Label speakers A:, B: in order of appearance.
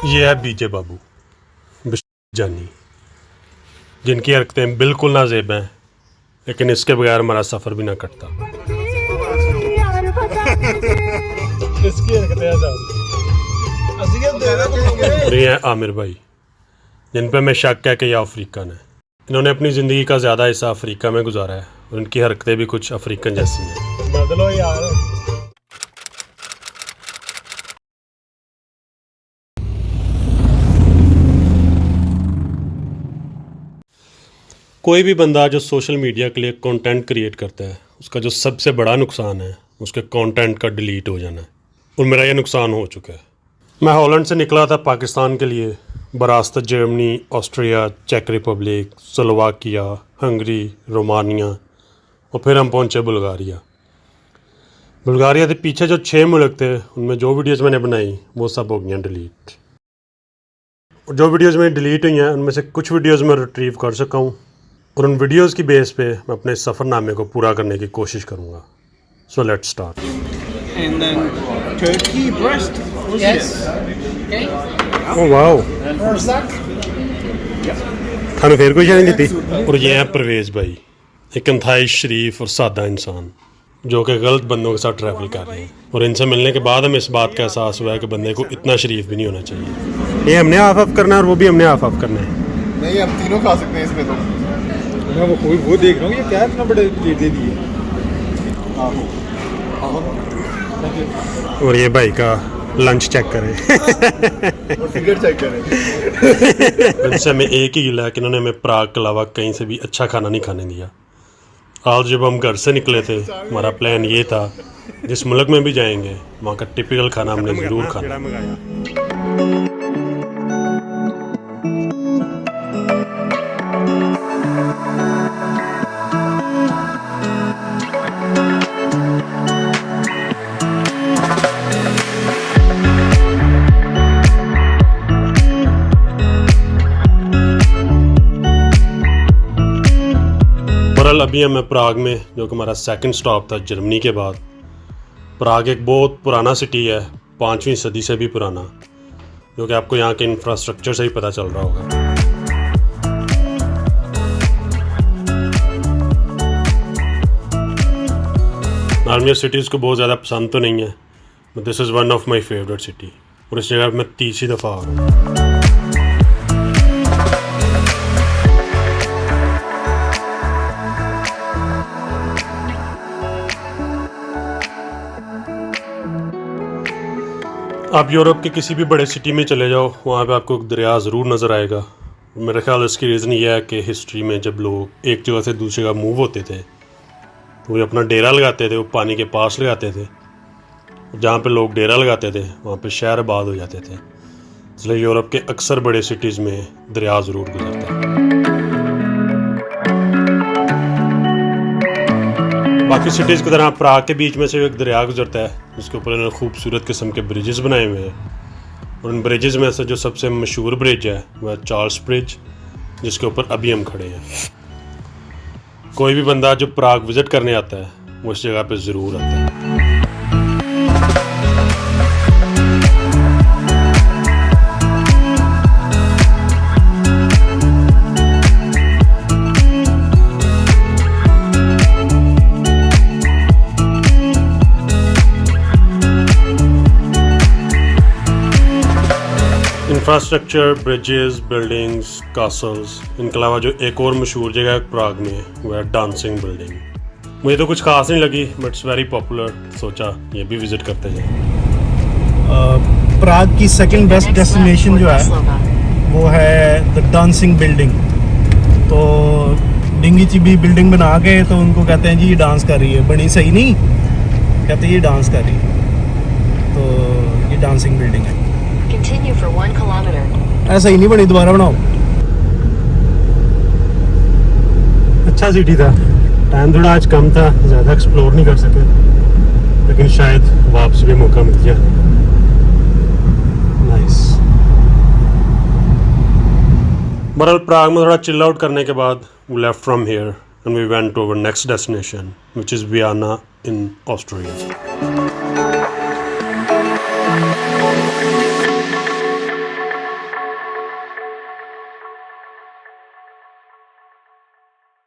A: ये है बीजे बाबू जानी, जिनकी हरकतें बिल्कुल नाजेब हैं, लेकिन इसके बगैर हमारा सफ़र भी ना कटता। ये हैं आमिर भाई, जिन पे मैं शक है कि यह अफ्रीकन है। इन्होंने अपनी ज़िंदगी का ज़्यादा हिस्सा अफ्रीका में गुजारा है और इनकी हरकतें भी कुछ अफ्रीकन जैसी हैं। बदलो यार। कोई भी बंदा जो सोशल मीडिया के लिए कंटेंट क्रिएट करता है, उसका जो सबसे बड़ा नुकसान है उसके कंटेंट का डिलीट हो जाना है, और मेरा ये नुकसान हो चुका है। मैं हॉलैंड से निकला था पाकिस्तान के लिए, बरासत जर्मनी, ऑस्ट्रिया, चेक रिपब्लिक, स्लोवाकिया, हंगरी, रोमानिया, और फिर हम पहुंचे बुल्गारिया। बुल्गारिया के पीछे जो 6 मुल्क थे, उनमें जो वीडियोज़ मैंने बनाई वो सब हो गई डिलीट। और जो वीडियोज़ मेरी डिलीट हुई हैं उनमें से कुछ वीडियोज़ मैं रिट्रीव कर सका हूँ, और उन वीडियोज़ की बेस पे मैं अपने सफ़रनामे को पूरा करने की कोशिश करूँगा। So let's start.
B: And then turkey breast.
C: Yes. Okay.
A: Oh wow, थानू फिर कोई चैलेंज दी। और ये है परवेज़ भाई, एक इंतहाई शरीफ और सादा इंसान जो कि गलत बंदों के साथ ट्रैवल कर रहे हैं, और इनसे मिलने के बाद हमें इस बात का एहसास हुआ है कि बंदे को इतना शरीफ भी नहीं होना चाहिए। ये हमने हाफ ऑफ करना है और वो भी हमने हाफ ऑफ करना है।
D: नहीं, हम तीनों खा सकते हैं इसमें। तो
B: मैं वो देख रहा हूँ, ये क्या इतना बड़े दे दिए।
A: और ये भाई का लंच चेक करें।
D: और फिगर चेक करें।
A: इनसे हमें एक ही गिला है कि इन्होंने हमें प्राग के अलावा कहीं से भी अच्छा खाना नहीं खाने दिया। आज जब हम घर से निकले थे, हमारा प्लान ये था जिस मुल्क में भी जाएंगे वहाँ का टिपिकल खाना हमने ज़रूर खाना। अभी हम प्राग में, जो कि हमारा सेकंड स्टॉप था जर्मनी के बाद। प्राग एक बहुत पुराना सिटी है, 5वीं सदी से भी पुराना, जो कि आपको यहाँ के इंफ्रास्ट्रक्चर से ही पता चल रहा होगा। नार्मिया सिटीज़ को बहुत ज़्यादा पसंद तो नहीं है, but this is one of my favourite city, और इस जगह मैं 30वीं दफ़ा आ रहा हूँ। आप यूरोप के किसी भी बड़े सिटी में चले जाओ, वहाँ पे आपको एक दरिया ज़रूर नज़र आएगा। मेरे ख्याल इसकी रीज़न ये है कि हिस्ट्री में जब लोग एक जगह से दूसरी जगह मूव होते थे तो वो अपना डेरा लगाते थे, वो पानी के पास लगाते थे। जहाँ पे लोग डेरा लगाते थे वहाँ पे शहर आबाद हो जाते थे, इसलिए यूरोप के अक्सर बड़े सिटीज़ में दरिया ज़रूर गुजरता है। बाकी सिटीज़ की तरह प्राग के बीच में से एक दरिया गुजरता है, जिसके ऊपर इन्होंने खूबसूरत किस्म के ब्रिजेस बनाए हुए हैं, और उन ब्रिजेस में से जो सबसे मशहूर ब्रिज है वह है चार्ल्स ब्रिज, जिसके ऊपर अभी हम खड़े हैं। कोई भी बंदा जो प्राग विज़िट करने आता है वो इस जगह पे ज़रूर आता है। इंफ्रास्ट्रक्चर, ब्रिजेस, बिल्डिंग्स, कासल्स, इनके अलावा जो एक और मशहूर जगह है प्राग में वह है डांसिंग बिल्डिंग। मुझे तो कुछ खास नहीं लगी, बट इट्स वेरी पॉपुलर, सोचा ये भी विज़िट करते हैं।
E: प्राग की सेकंड बेस्ट डेस्टिनेशन जो है वो है द डांसिंग बिल्डिंग। तो डिंगी चिबी बिल्डिंग बना के तो उनको कहते हैं जी ये डांस कर रही है, बनी सही नहीं, कहते हैं ये डांस कर रही है। तो ये डांसिंग बिल्डिंग है।
F: Continue for 1 kilometer.
E: ऐसा ही नहीं बनी, दोबारा बनाओ।
A: अच्छा सिटी था, टाइम थोड़ा आज कम था, ज़्यादा एक्सप्लोर नहीं कर सके, लेकिन शायद वापस भी मौका मिल गया। नाइस। बहरहाल प्राग में थोड़ा चिल आउट करने के बाद we left from here and we went to our next destination, which is Vienna in Australia.